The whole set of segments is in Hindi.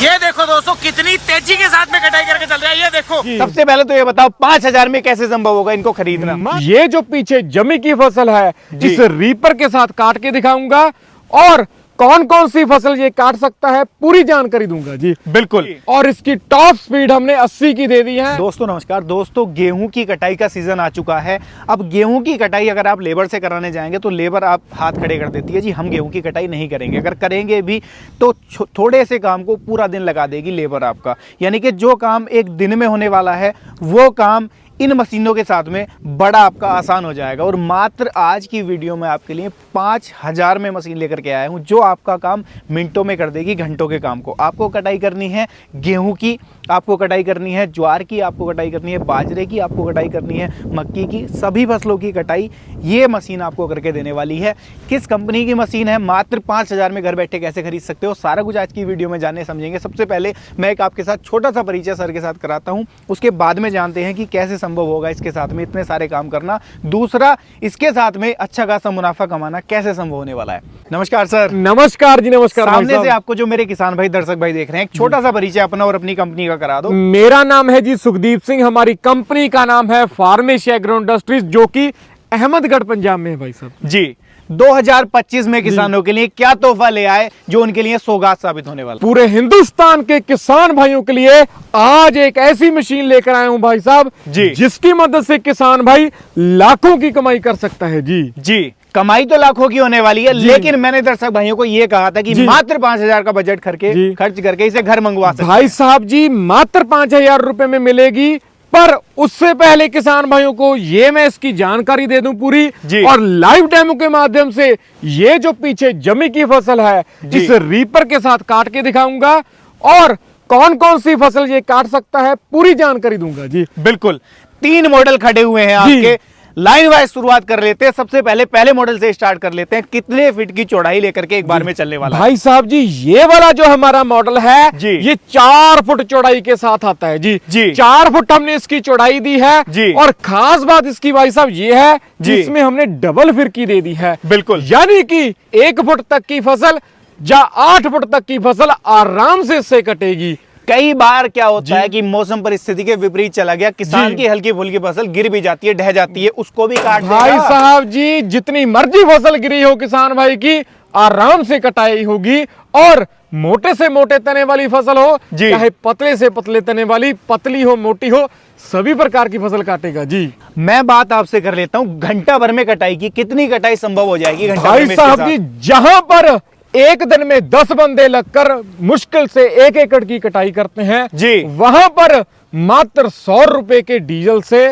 ये देखो दोस्तों कितनी तेजी के साथ में कटाई करके चल रहा है। ये देखो सबसे पहले तो ये बताओ 5,000 में कैसे संभव होगा इनको खरीदना। ये जो पीछे जमी की फसल है इस रीपर के साथ काट के दिखाऊंगा और कौन कौन सी फसल ये काट सकता है पूरी जानकारी दूंगा जी। बिल्कुल। और इसकी टॉप स्पीड हमने 80 की दे दी है। दोस्तों नमस्कार। दोस्तों गेहूं की कटाई का सीजन आ चुका है। अब गेहूं की कटाई अगर आप लेबर से कराने जाएंगे तो लेबर आप हाथ खड़े कर देती है, जी हम गेहूं की कटाई नहीं करेंगे। अगर करेंगे भी तो थोड़े से काम को पूरा दिन लगा देगी लेबर आपका। यानी कि जो काम एक दिन में होने वाला है वो काम इन मशीनों के साथ में बड़ा आपका आसान हो जाएगा। और मात्र आज की वीडियो में आपके लिए 5,000 में मशीन लेकर के आया हूं जो आपका काम मिनटों में कर देगी, घंटों के काम को। आपको कटाई करनी है गेहूं की, आपको कटाई करनी है ज्वार की, आपको कटाई करनी है बाजरे की, आपको कटाई करनी है मक्की की, सभी फसलों की कटाई ये मशीन आपको करके देने वाली है। किस कंपनी की मशीन है, मात्र 5,000 में घर बैठे कैसे खरीद सकते हो, सारा कुछ आज की वीडियो में जानने समझेंगे। सबसे पहले मैं एक आपके साथ छोटा सा परिचय सर के साथ कराता हूँ, उसके बाद में जानते हैं कि कैसे संभव होगा इसके साथ में इतने सारे काम करना। दूसरा, इसके साथ में अच्छा खासा मुनाफा कमाना कैसे संभव होने वाला है। नमस्कार सर। नमस्कार जी। नमस्कार। सामने से आपको जो मेरे किसान भाई दर्शक भाई देख रहे हैं, एक छोटा सा परिचय अपना और अपनी कंपनी का करा दो। मेरा नाम है जी सुखदीप सिंह, हमारी कंपनी का नाम है फार्मेसी एग्रो इंडस्ट्रीज जो कि अहमदगढ़ पंजाब में है भाई साहब जी। 2025 में किसानों के लिए क्या तोहफा ले आए जो उनके लिए सौगात साबित होने वाला। पूरे हिंदुस्तान के किसान भाइयों के लिए आज एक ऐसी मशीन लेकर आया हूं भाई साहब जी, जिसकी मदद से किसान भाई लाखों की कमाई कर सकता है जी। जी कमाई तो लाखों की होने वाली है, लेकिन मैंने दर्शक भाइयों को यह कहा था कि मात्र 5,000 का बजट खर्च करके इसे घर मंगवा सकते भाई साहब जी। मात्र 5,000 रुपए में मिलेगी, पर उससे पहले किसान भाइयों को ये मैं इसकी जानकारी दे दूं पूरी, और लाइव डेमो के माध्यम से ये जो पीछे जमी की फसल है इस रीपर के साथ काट के दिखाऊंगा और कौन कौन सी फसल ये काट सकता है पूरी जानकारी दूंगा जी। बिल्कुल। 3 मॉडल खड़े हुए हैं आपके, लाइन वाइज शुरुआत कर लेते हैं। सबसे पहले मॉडल से स्टार्ट कर लेते हैं। कितने फीट की चौड़ाई लेकर के एक बार में चलने वाला भाई साहब जी? ये वाला जो हमारा मॉडल है ये 4 फुट चौड़ाई के साथ आता है जी। 4 फुट हमने इसकी चौड़ाई दी है और खास बात इसकी भाई साहब ये है जिसमें हमने डबल फिरकी दे दी है। बिल्कुल। यानी कि 1 फुट तक की फसल या 8 फुट तक की फसल आराम से इससे कटेगी। कई बार क्या होता है कि मौसम परिस्थिति के विपरीत चला गया, किसान की हल्की फुल्की फसल गिर भी जाती है, ढह जाती है, उसको भी काट देगा। भाई साहब जी जितनी मर्जी फसल गिरी हो किसान भाई की आराम से कटाई होगी। और मोटे से मोटे तने वाली फसल हो चाहे पतले से पतले तने वाली, पतली हो मोटी हो, सभी प्रकार की फसल काटेगा जी। मैं बात आपसे कर लेता हूँ घंटा भर में कटाई की, कितनी कटाई संभव हो जाएगी घंटा भाई साहब जी? जहां पर एक दिन में 10 बंदे लगकर मुश्किल से 1 एकड़ की कटाई करते हैं जी, वहां पर मात्र 100 रुपए के डीजल से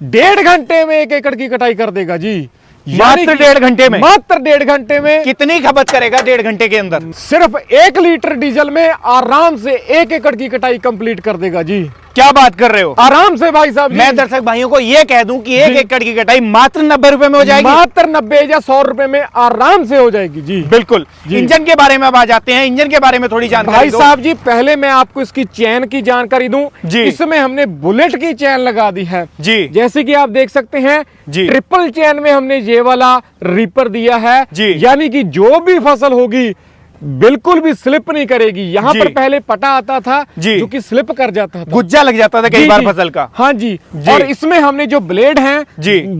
1.5 घंटे में 1 एकड़ की कटाई कर देगा जी। मात्र 1.5 घंटे में? मात्र 1.5 घंटे में। कितनी खपत करेगा 1.5 घंटे के अंदर? सिर्फ 1 लीटर डीजल में आराम से 1 एकड़ की कटाई कंप्लीट कर देगा जी। क्या बात कर रहे हो? आराम से भाई साहब। मैं दर्शक भाइयों को यह कह दूं कि 1 एकड़ की कटाई मात्र 90 रुपए में हो जाएगी। मात्र 90 या 100 रुपए में आराम से हो जाएगी जी। बिल्कुल। इंजन के बारे में अब आ जाते हैं, इंजन के बारे में थोड़ी जानकारी भाई साहब जी। पहले मैं आपको इसकी चैन की जानकारी दूं जी। इसमें हमने बुलेट की चैन लगा दी है जी। जैसे कि आप देख सकते हैं जी, ट्रिपल चैन में हमने ये वाला रीपर दिया है जी। यानी कि जो भी फसल होगी बिल्कुल भी स्लिप नहीं करेगी। यहाँ पर पहले पटा आता था जो कि स्लिप कर जाता था, गुज्जा लग जाता था कई बार फसल का। हाँ जी। और इसमें हमने जो ब्लेड हैं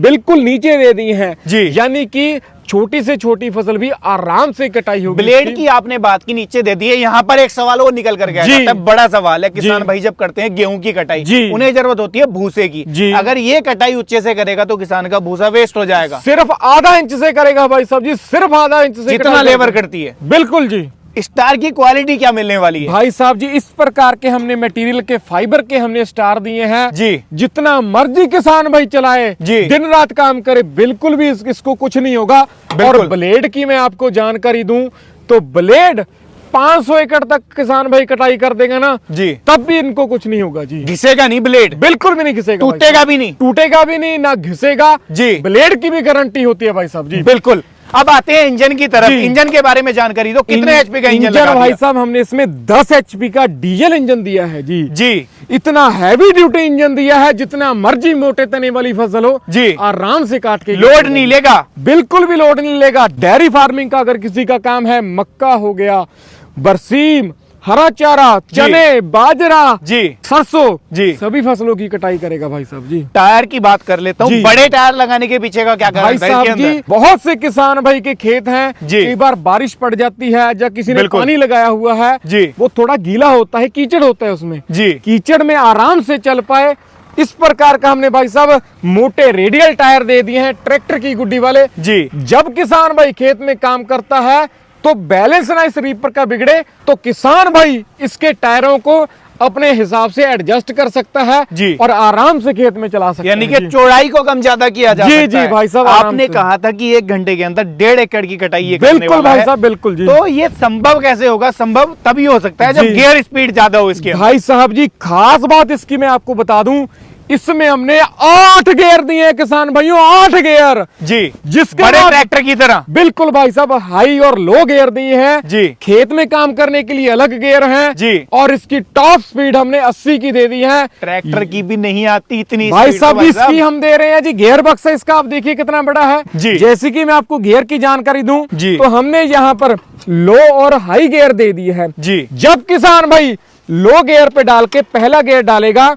बिल्कुल नीचे दे दी हैं, यानी कि छोटी से छोटी फसल भी आराम से कटाई होगी। ब्लेड की आपने बात की नीचे दे दी है। यहाँ पर एक सवाल और निकल करके आ जाता है, बड़ा सवाल है। किसान भाई जब करते हैं गेहूं की कटाई उन्हें जरूरत होती है भूसे की। अगर ये कटाई ऊंचे से करेगा तो किसान का भूसा वेस्ट हो जाएगा। सिर्फ आधा इंच से करेगा भाई साहब जी, सिर्फ आधा इंच से। जितना लेबर करती है। बिल्कुल जी। स्टार की क्वालिटी क्या मिलने वाली है भाई साहब जी? इस प्रकार के हमने मटेरियल के फाइबर के हमने स्टार दिए हैं जी। जितना मर्जी किसान भाई चलाए दिन रात काम करे बिल्कुल भी इसको कुछ नहीं होगा। और ब्लेड की मैं आपको जानकारी दूं तो ब्लेड 500 एकड़ तक किसान भाई कटाई कर देगा ना जी, तब भी इनको कुछ नहीं होगा जी। घिसेगा नहीं ब्लेड? बिल्कुल भी नहीं घिसेगा, टूटेगा भी नहीं, टूटेगा भी नहीं, ना घिसेगा जी। ब्लेड की भी गारंटी होती है भाई साहब जी। बिल्कुल। अब आते हैं इंजन की तरफ। इंजन के बारे में जानकारी दो, कितने एचपी का इंजन लगा दिया? भाई साहब हमने इसमें 10 एचपी का डीजल इंजन दिया है जी। जी इतना हैवी ड्यूटी इंजन दिया है जितना मर्जी मोटे तने वाली फसल हो जी आराम से काट के लोड नहीं लेगा, बिल्कुल भी लोड नहीं लेगा। डेयरी फार्मिंग का अगर किसी का काम है, मक्का हो गया, बरसीम, हरा चारा, चने, बाजरा, जी सरसों, जी सभी फसलों की कटाई करेगा भाई साहब जी। टायर की बात कर लेता हूँ, जी। बड़े टायर लगाने के पीछे का क्या कारण भाई है इसके साहब अंदर? जी, बहुत से किसान भाई के खेत हैं, जी। कई बार बारिश पड़ जाती है या किसी ने बिल्कुल। पानी लगाया हुआ है, जी। वो थोड़ा गीला होता है, कीचड़ होता है उसमें, जी कीचड़ में आराम से चल पाए इस प्रकार का हमने भाई साहब मोटे रेडियल टायर दे दिए हैं, ट्रैक्टर की गुड्डी वाले। जी जब किसान भाई खेत में काम करता है तो बैलेंस ना इस रीपर का बिगड़े, तो किसान भाई इसके टायरों को अपने हिसाब से एडजस्ट कर सकता है जी। और आराम से खेत में चला सकता यानी है कि जी। चौड़ाई को कम ज्यादा किया जा जी, सकता जी, है। भाई साहब, आराम आपने से। कहा था कि 1 घंटे के अंदर 1.5 एकड़ की कटाई ये करने बिल्कुल वाला भाई है। साहब, बिल्कुल जी। तो ये संभव कैसे होगा? संभव तभी हो सकता है जब जी। गियर स्पीड ज्यादा हो इसके अंदर। भाई साहब जी, खास बात इसकी मैं आपको बता दूं, इसमें हमने 8 गियर दिए हैं किसान भाइयों, 8 गियर, जी जिसके बड़े बाद- ट्रैक्टर की तरह। बिल्कुल भाई साहब, हाई और लो गियर दिए हैं जी। खेत में काम करने के लिए अलग गियर हैं जी। और इसकी टॉप स्पीड हमने 80 की दे दी है। ट्रैक्टर की भी नहीं आती इतनी भाई स्पीड तो साहब, इसकी हम दे रहे हैं जी, गियर बक्सा इसका आप देखिए कितना बड़ा है जी। जैसे कि मैं आपको गियर की जानकारी दूं जी। तो हमने यहाँ पर लो और हाई गियर दे दिए हैं। जी जब किसान भाई लो गियर पे डाल के पहला गियर डालेगा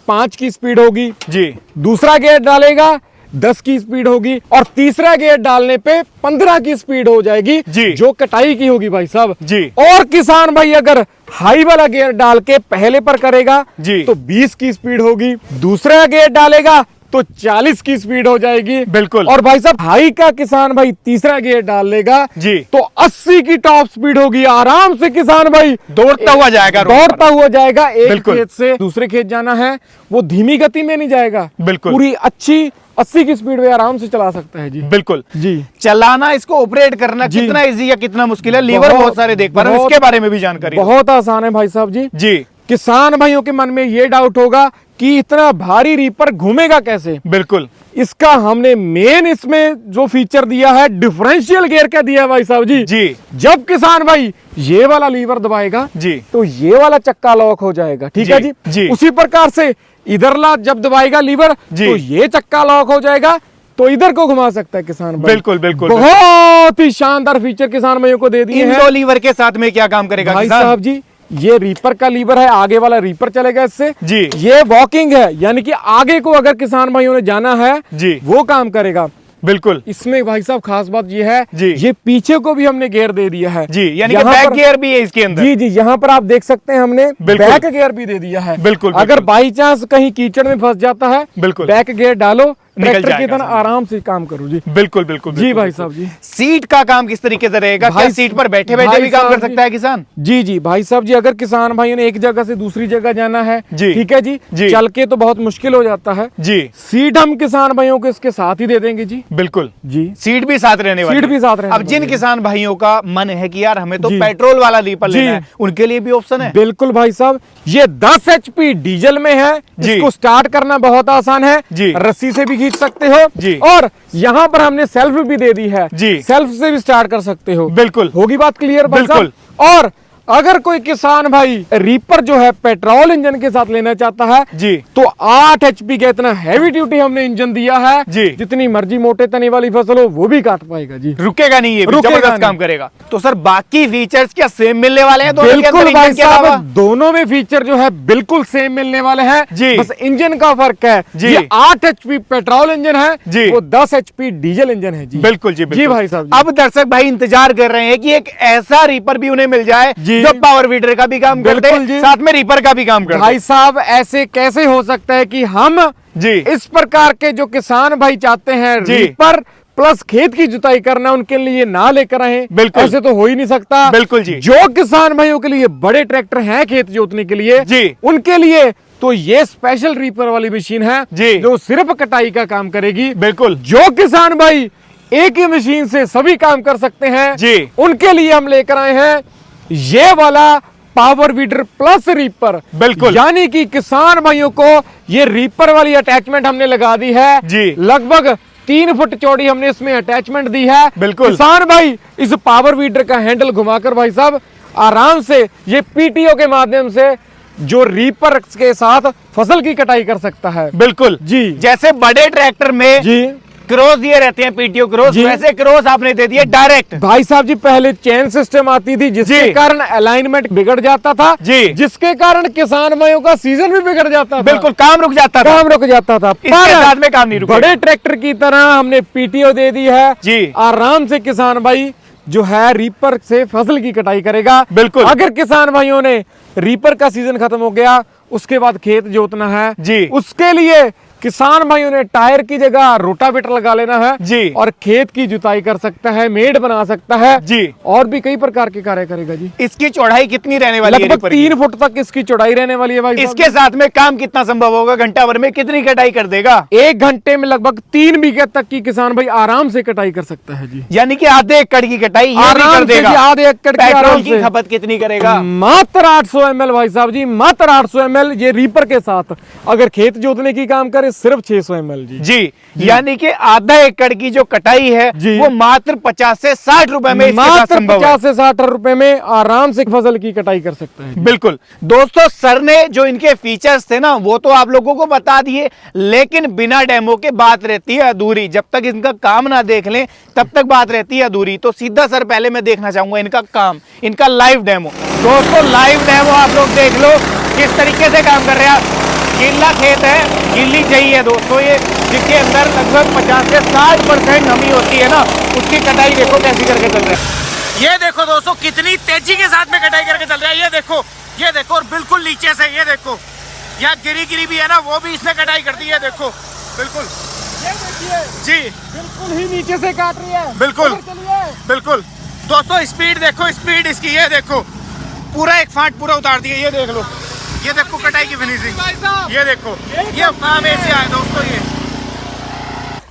5 की स्पीड होगी, जी दूसरा गियर डालेगा 10 की स्पीड होगी और तीसरा गियर डालने पे 15 की स्पीड हो जाएगी, जी। जो कटाई की होगी भाई साहब जी। और किसान भाई अगर हाई वाला गियर डाल के पहले पर करेगा जी। तो 20 की स्पीड होगी, दूसरा गियर डालेगा तो 40 की स्पीड हो जाएगी। बिल्कुल। और भाई साहब हाई का किसान भाई तीसरा गियर डाल लेगा जी। तो 80 की टॉप स्पीड होगी, आराम से किसान भाई दौड़ता हुआ जाएगा रोड पर। दौड़ता हुआ जाएगा, एक बिल्कुल। खेत से दूसरे खेत जाना है वो धीमी गति में नहीं जाएगा, बिल्कुल। पूरी अच्छी 80 की स्पीड में आराम से चला सकता है जी। बिल्कुल जी चलाना, इसको ऑपरेट करना जी। कितना इजी या कितना मुश्किल है? लीवर बहुत सारे देख पा रहे हैं, बहुत- इसके बारे में भी जानकारी दो। बहुत आसान है भाई साहब जी। जी किसान भाइयों के मन में ये डाउट होगा कि इतना भारी रीपर घूमेगा कैसे। बिल्कुल इसका हमने मेन इसमें जो फीचर दिया है डिफरेंशियल गियर का दिया है भाई साहब जी। जी जब किसान भाई ये वाला लीवर दबाएगा जी तो ये वाला चक्का लॉक हो जाएगा, ठीक है जी, जी। जी। उसी प्रकार से इधर ला जब दबाएगा लीवर जी। तो ये चक्का लॉक हो जाएगा, तो इधर को घुमा सकता है किसान भाई। बिल्कुल, बिल्कुल, बहुत ही शानदार फीचर किसान भाइयों को दे दिए इन हैं। 2 लीवर के साथ में क्या काम करेगा भाई किसान? साहब जी, ये रीपर का लीवर है, आगे वाला रीपर चलेगा इससे जी। ये वॉकिंग है, यानी कि आगे को अगर किसान भाइयों ने जाना है जी। वो काम करेगा। बिल्कुल इसमें भाई साहब खास बात ये है जी। ये पीछे को भी हमने गियर दे दिया है जी, यानी कि यहाँ बैक पर- गियर भी है इसके अंदर। जी जी, यहाँ पर आप देख सकते हैं हमने बिल्कुल। बैक गियर भी दे दिया है। बिल्कुल, अगर बिल्कुल। बाई चांस कहीं कीचड़ में फंस जाता है, बिल्कुल। बैक गियर डालो, निकल ट्रैक्टर की जाएगा तरह समझ। आराम से काम करो जी। बिल्कुल बिल्कुल जी बिल्कुल, भाई बिल्कुल। साहब जी। सीट का काम किस तरीके से रहेगा? क्या भाई- सीट पर बैठे बैठे भाई भी काम कर साहब सकता है किसान? जी जी भाई साहब जी, अगर किसान भाइयों ने एक जगह से दूसरी जगह जाना है, जी। ठीक है जी, जी। चल के तो बहुत मुश्किल हो जाता है, जी सीट हम किसान भाइयों को इसके साथ ही दे देंगे जी। बिल्कुल, जी सीट भी साथ रहने वाली सीट है। भी साथ रहने अब जिन वाली है। किसान भाइयों का मन है कि यार हमें तो जी। पेट्रोल वाला लीपर जी। लेना है, उनके लिए भी ऑप्शन है। बिल्कुल भाई साहब, ये 10 HP डीजल में है, जी। इसको स्टार्ट करना बहुत आसान है, जी। रस्सी से भी खींच सकते हो जी। और यहाँ पर हमने सेल्फ भी दे दी है, जी। सेल्फ से भी स्टार्ट कर सकते हो। बिल्कुल होगी बात क्लियर भाई साहब? बिल्कुल। और अगर कोई किसान भाई रीपर जो है पेट्रोल इंजन के साथ लेना चाहता है जी। तो 8 HP का इतना हैवी ड्यूटी हमने इंजन दिया है जी। जितनी मर्जी मोटे तने वाली फसल हो वो भी काट पाएगा जी। रुकेगा नहीं, ये भी रुकेगा जबरदस्त नहीं। काम करेगा। तो सर बाकी फीचर्स क्या सेम मिलने वाले हैं दोनों के अंदर बिल्कुल भाई इंजन के अलावा? साहब, दोनों में फीचर जो है बिल्कुल सेम मिलने वाले हैं जी। बस इंजन का फर्क है। जी। ये 8 HP पेट्रोल इंजन है जी। वो 10 HP डीजल इंजन है जी। बिल्कुल जी, बिल्कुल। जी भाई साहब जी। अब दर्शक भाई इंतजार कर रहे हैं कि एक ऐसा रीपर भी उन्हें मिल जाए जी। जो पावर वीडर का भी काम कर दे, बिल्कुल जी। साथ में रीपर का भी काम कर दे। भाई साहब ऐसे कैसे हो सकता है कि हम जी। इस प्रकार के जो किसान भाई चाहते हैं जी। रीपर प्लस खेत की जुताई करना उनके लिए ना लेकर आए, बिल्कुल। ऐसे तो हो ही नहीं सकता। बिल्कुल जी। जो किसान भाइयों के लिए बड़े ट्रैक्टर हैं खेत जोतने के लिए जी। उनके लिए तो ये स्पेशल रीपर वाली मशीन है जी। जो सिर्फ कटाई का काम करेगी। बिल्कुल जो किसान भाई एक ही मशीन से सभी काम कर सकते हैं जी। उनके लिए हम लेकर आए हैं ये वाला पावर वीडर प्लस रीपर। बिल्कुल। यानी कि किसान भाइयों को ये रीपर वाली अटैचमेंट हमने लगा दी है जी। लगभग 3 फुट चौड़ी हमने इसमें अटैचमेंट दी है। बिल्कुल। किसान भाई इस पावर वीडर का हैंडल घुमाकर भाई साहब आराम से ये पीटीओ के माध्यम से जो रीपर के साथ फसल की कटाई कर सकता है। बिल्कुल जी। जैसे बड़े ट्रैक्टर में जी क्रॉस दिए रहते हैं पीटीओ क्रॉस, जी। वैसे क्रॉस आपने दे दिए डायरेक्ट। भाई साहब जी पहले चेन सिस्टम आती थी जिसके जी। कारण अलाइनमेंट बिगड़ जाता था जी। जिसके कारण किसान भाइयों का सीजन भी बिगड़ जाता था, बिल्कुल काम रुक जाता था, काम रुक जाता था। इसके साथ में काम नहीं रुकेगा। बड़े ट्रैक्टर की तरह हमने पीटीओ दे दी है जी। आराम से किसान भाई जो है रीपर से फसल की कटाई करेगा। बिल्कुल। अगर किसान भाइयों ने रीपर का सीजन खत्म हो गया उसके बाद खेत जोतना है जी। उसके लिए किसान भाइयों ने टायर की जगह रोटावेटर लगा लेना है जी। और खेत की जुताई कर सकता है, मेड़ बना सकता है जी। और भी कई प्रकार के कार्य करेगा जी। इसकी चौड़ाई कितनी रहने वाली है? लगभग रीपर की? 3 फुट तक इसकी चौड़ाई रहने वाली है भाई साहब। इसके साथ में काम कितना संभव होगा? घंटा भर में कितनी कटाई कर देगा? 1 घंटे में लगभग 3 बीघे तक की किसान भाई आराम से कटाई कर सकता है जी। यानी कि आधे एकड़ की कटाई ये भी आराम कर से देगा। जी, आधे एकड़ की पेट्रोल आराम की से। खपत कितनी करेगा? मात्र 800 ml भाई साहब जी, मात्र 800 ml ये रीपर के साथ। अगर खेत जोतने की काम करे सिर्फ 600 ml जी। जी, यानी कि आधा एकड़ की जो कटाई है जी। वो मात्र 50 से 60 रुपए में इसके साथ मात्र संभव है। 50 से 60 रुपए में आराम से फसल की कटाई कर सकता है। बिल्कुल दोस्तों, सर ने जो इनके फीचर्स थे ना वो तो आप लोगों को बता दिए, लेकिन बिना डेमो के बात रहती है अधूरी। जब तक इनका काम ना देख लें तब तक बात रहती है अधूरी। तो सीधा सर पहले मैं देखना चाहूंगा इनका काम, इनका लाइव डेमो। दोस्तों लाइव डेमो आप लोग देख लो किस तरीके से काम कर रहे हैं। गीला खेत है, गीली जई है दोस्तों ये, जिसके अंदर लगभग 50 से 60% नमी होती है ना, उसकी कटाई देखो कैसी करके चल रहा है। ये देखो दोस्तों कितनी तेजी के साथ में कटाई करके चल रहा है। ये देखो और बिल्कुल नीचे से ये देखो, यहाँ गिरी भी है ना वो भी इसने कटाई कर दी है। देखो बिल्कुल ये देखिए जी, बिल्कुल ही नीचे से काट रही है। बिल्कुल उधर चलिए। बिल्कुल दोस्तों स्पीड देखो, स्पीड इसकी ये देखो, पूरा एक फांट पूरा उतार दिया। ये देख लो, ये देखो कटाई की फिनिशिंग, ये देखो ये काम ऐसे आए दोस्तों। ये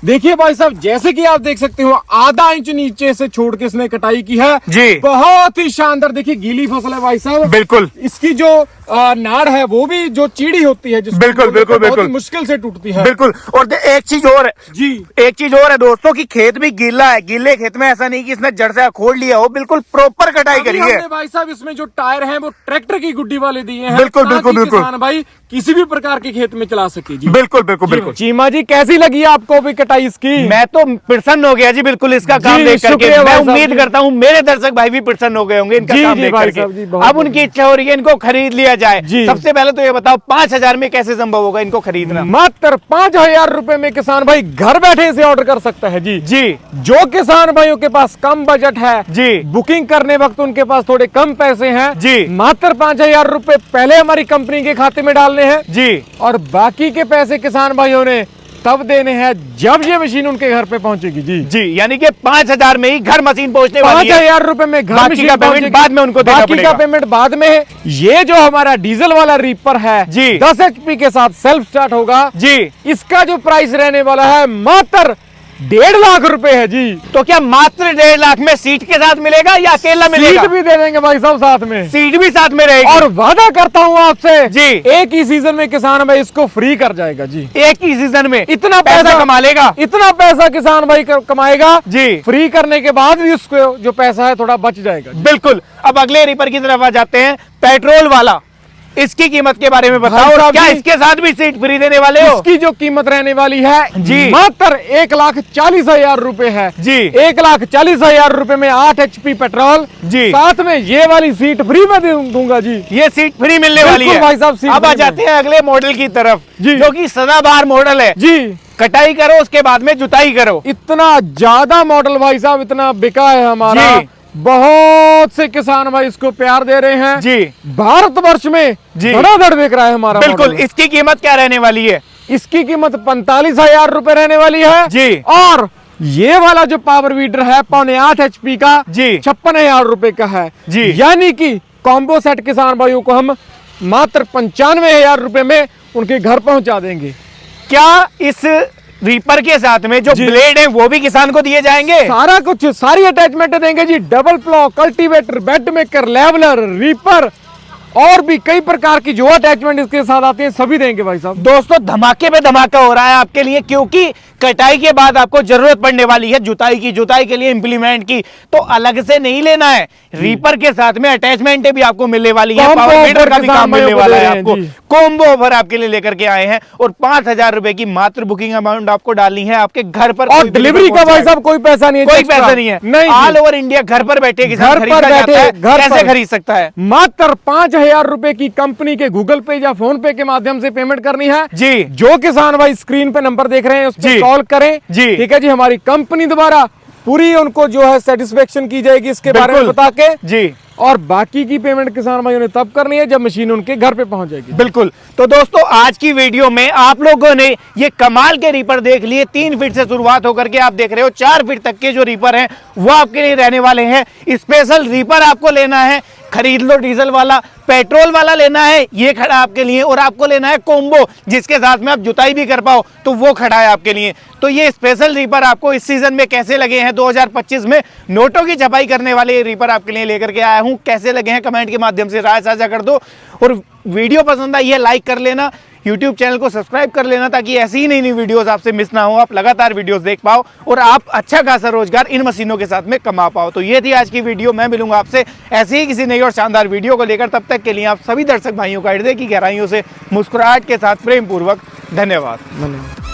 देखिए भाई साहब जैसे कि आप देख सकते हो आधा इंच नीचे से छोड़ के इसने कटाई की है जी। बहुत ही शानदार। देखिए गीली फसल है भाई साहब, बिल्कुल इसकी जो नाड़ है वो भी जो चीड़ी होती है जिसको बिल्कुल, बोलते हैं, बिल्कुल, बहुत ही बिल्कुल। मुश्किल से टूटती है। बिल्कुल। और एक चीज और है जी, एक चीज और है दोस्तों कि खेत भी गीला है। गीले खेत में ऐसा नहीं कि इसने जड़ से खोल लिया हो, बिल्कुल प्रॉपर कटाई अभी करी है। हमने भाई साहब इसमें जो टायर हैं वो ट्रैक्टर की गुड्डी वाले दिए हैं, बिल्कुल, ताकि बिल्कुल, बिल्कुल। किसान भाई किसी भी प्रकार के खेत में चला सके जी। बिल्कुल बिल्कुल बिल्कुल। चीमा जी कैसी लगी आपको भी कटाई इसकी? मैं तो प्रसन्न हो गया जी बिल्कुल इसका काम जी, देख करके। शुक्रिया मैं भाई साहब उम्मीद जी। करता हूँ मेरे दर्शक भाई भी प्रसन्न हो गए होंगे इनका जी, काम जी, देख भाई साहब जी, करके। बहुत अब उनकी इच्छा हो रही है इनको खरीद लिया जाए। जी। सबसे पहले तो ये बताओ 5000 में कैसे संभव होगा इनको खरीदना? मात्र 5000 रुपए में किसान भाई घर बैठे इसे ऑर्डर कर सकता है जी। जी जो किसान भाइयों के पास कम बजट है जी। बुकिंग करने वक्त उनके पास थोड़े कम पैसे हैं जी। मात्र 5000 रुपए पहले हमारी कंपनी के खाते में डालने हैं जी और बाकी के पैसे किसान भाइयों ने तब देने हैं जब ये मशीन उनके घर पे पहुंचेगी जी। जी, यानी कि 5000 में ही घर मशीन पहुंचने वाली है। 5000 रुपए में घर बाकी मशीन का पेमेंट पहुंचेगी। बाद में उनको देना बाकी पड़ेगा। का पेमेंट बाद में। ये जो हमारा डीजल वाला रीपर है जी। 10 HP के साथ सेल्फ स्टार्ट होगा जी, इसका जो प्राइस रहने वाला है मात्र 1.5 लाख रुपए है जी। तो क्या मात्र 1.5 लाख में सीट के साथ मिलेगा या अकेला मिलेगा? सीट भी दे देंगे भाई साहब साथ में, सीट भी साथ में रहेगी। और वादा करता हूँ आपसे जी। एक ही सीजन में किसान भाई इसको फ्री कर जाएगा जी। एक ही सीजन में इतना पैसा कमा लेगा। इतना पैसा किसान भाई कमाएगा जी। फ्री करने के बाद भी उसको जो पैसा है थोड़ा बच जाएगा। बिल्कुल। अब अगले रिपर की तरफ आ जाते हैं, पेट्रोल वाला। इसकी कीमत के बारे में बताओ, भाई और साहब क्या जी, इसके साथ भी सीट फ्री देने वाले हो? इसकी जो कीमत रहने वाली है जी। मात्र 1,40,000 रुपए है जी। 1,40,000 रुपए में 8 HP पेट्रोल जी। साथ में ये वाली सीट फ्री में दूंगा जी। ये सीट फ्री मिलने वाली बिल्कुल है। भाई साहब, सीट अब आ फ्री में। जाते हैं अगले मॉडल की तरफ जी। जो कि सदाबहार मॉडल है। जी कटाई करो उसके बाद में जुताई करो। इतना ज्यादा मॉडल भाई साहब इतना बिका है हमारा, जी। बहुत से किसान भाई इसको प्यार दे रहे हैं जी। भारतवर्ष में जी। धड़ाधड़ बिक रहा है हमारा बिल्कुल। मॉडल। इसकी कीमत क्या रहने वाली है? इसकी कीमत 45,000 रुपए रहने वाली है जी। और ये वाला जो पावर वीडर है 8.5 HP का जी। 56,000 रुपए का है जी। यानी कि कॉम्बो सेट किसान भाइयों को हम मात्र 95,000 रुपए में उनके घर पहुंचा देंगे। क्या इस रीपर के साथ में जो जी। ब्लेड है वो भी किसान को दिए जाएंगे? सारा कुछ सारी अटैचमेंट देंगे जी। Double plough, cultivator, bed maker, leveller, reaper और भी कई प्रकार की जो अटैचमेंट इसके साथ आते हैं सभी देंगे भाई साहब। दोस्तों धमाके पे धमाका हो रहा है आपके लिए, क्योंकि कटाई के बाद आपको जरूरत पड़ने वाली है जुताई के लिए इम्प्लीमेंट की, तो अलग से नहीं लेना है, रीपर के साथ में अटैचमेंट भी आपको मिलने वाली है, कॉम्बो पावर वीडर ऑफर का भी काम किसान मिलने भाइयों को वाला दे है रहे हैं आपको। जी। कॉम्बो ऑफर आपके लिए लेकर के आए हैं और 5,000 रुपए की मात्र बुकिंग अमाउंट आपको डालनी है, आपके घर पर और कोई डिलीवरी का भाई साहब कोई पैसा नहीं है, कोई extra। पैसा नहीं है, नहीं ऑल जी। ओवर इंडिया घर पर बैठे किसान घर पर खरीदना बैठे, चाहता है, घर कैसे पर। खरीद सकता है? मात्र 5,000 रुपए की कंपनी के गूगल पे या फोन पे के माध्यम से पेमेंट करनी है जी। जो किसान भाई स्क्रीन पे नंबर देख रहे हैं उस जी। पर कॉल करें जी। ठीक है जी। हमारी कंपनी द्वारा पूरी उनको जो है सेटिस्फेक्शन की जाएगी इसके बारे में बिल्कुल। बता के जी। और बाकी की पेमेंट किसान भाइयों ने तब करनी है जब मशीन उनके घर पे पहुंच जाएगी। बिल्कुल। तो दोस्तों आज की वीडियो में आप लोगों ने ये कमाल के रीपर देख लिए, 3 फीट से शुरुआत होकर के आप देख रहे हो 4 फीट तक के जो रीपर हैं वो आपके लिए रहने वाले हैं। स्पेशल रीपर आपको लेना है, खरीद लो डीजल वाला, पेट्रोल वाला लेना है, ये खड़ा आपके लिए, और आपको लेना है कॉम्बो जिसके साथ में आप जुताई भी कर पाओ, तो वो खड़ा है आपके लिए। तो ये स्पेशल रीपर आपको इस सीजन में कैसे लगे हैं, 2025 में नोटों की छपाई करने वाले ये रीपर आपके लिए लेकर के आया हूं, कैसे लगे हैं कमेंट के माध्यम से राय साझा कर दो, और वीडियो पसंद आई है लाइक कर लेना, यूट्यूब चैनल को सब्सक्राइब कर लेना ताकि ऐसी ही नई नई वीडियोस आपसे मिस ना हो, आप लगातार वीडियोस देख पाओ और आप अच्छा खासा रोजगार इन मशीनों के साथ में कमा पाओ। तो ये थी आज की वीडियो, मैं मिलूंगा आपसे ऐसे ही किसी नई और शानदार वीडियो को लेकर। तब तक के लिए आप सभी दर्शक भाइयों का हृदय की गहराइयों से मुस्कुराहट के साथ प्रेम पूर्वक धन्यवाद।